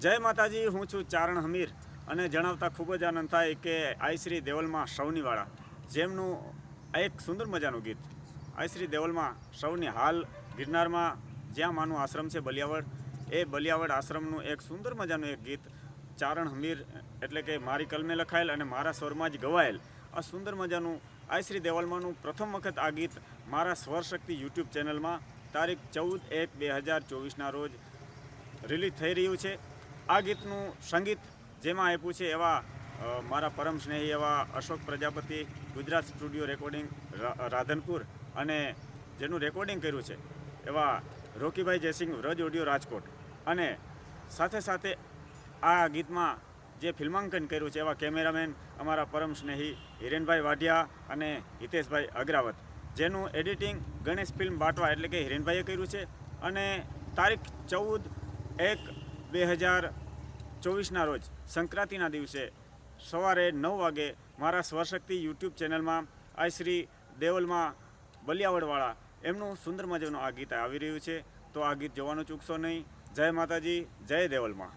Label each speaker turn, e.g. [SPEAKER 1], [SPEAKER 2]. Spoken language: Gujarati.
[SPEAKER 1] જય માતાજી, હું છું ચારણ હમીર અને જણાવતા ખૂબ જ આનંદ થાય કે આઈશ્રી દેવલમાં સૌનીવાળા જેમનું એક સુંદર મજાનું ગીત આઈશ્રી દેવલમાં સૌની હાલ ગિરનારમાં જ્યાં માનું આશ્રમ છે બલિયાવડ, એ બલિયાવડ આશ્રમનું એક સુંદર મજાનું એક ગીત ચારણ હમીર એટલે કે મારી કલમે લખાયેલ અને મારા સ્વરમાં જ ગવાયેલ આ સુંદર મજાનું આઈશ્રી દેવલમાંનું પ્રથમ વખત આ ગીત મારા સ્વરશક્તિ યુટ્યુબ ચેનલમાં તારીખ 14/1/2024ના રોજ રિલીઝ થઈ રહ્યું છે। આ ગીતનું સંગીત જેમાં આપ્યું છે એવા મારા પરમ સ્નેહી એવા અશોક પ્રજાપતિ, ગુજરાત સ્ટુડિયો રેકોર્ડિંગ રાધનપુર, અને જેનું રેકોર્ડિંગ કર્યું છે એવા રોકીભાઈ જયસિંહ વ્રજ ઓડિયો રાજકોટ, અને સાથે સાથે આ ગીતમાં જે ફિલ્માંકન કર્યું છે એવા કેમેરામેન અમારા પરમ સ્નેહી હિરેનભાઈ વાઢિયા અને હિતેશભાઈ અગ્રાવત, જેનું એડિટિંગ ગણેશ ફિલ્મ બાટવા એટલે કે હિરેનભાઈએ કર્યું છે। અને તારીખ 14/1/2024ના રોજ સંક્રાંતિના દિવસે સવારે 9 વાગે મારા સ્વરશક્તિ યુટ્યુબ ચેનલમાં આઈશ્રી દેવલમાં બલિયાવડવાળા એમનું સુંદર મજાનું આ ગીત આવી રહ્યું છે, તો આ ગીત જોવાનું ચૂકશો નહીં। જય માતાજી, જય દેવલમાં।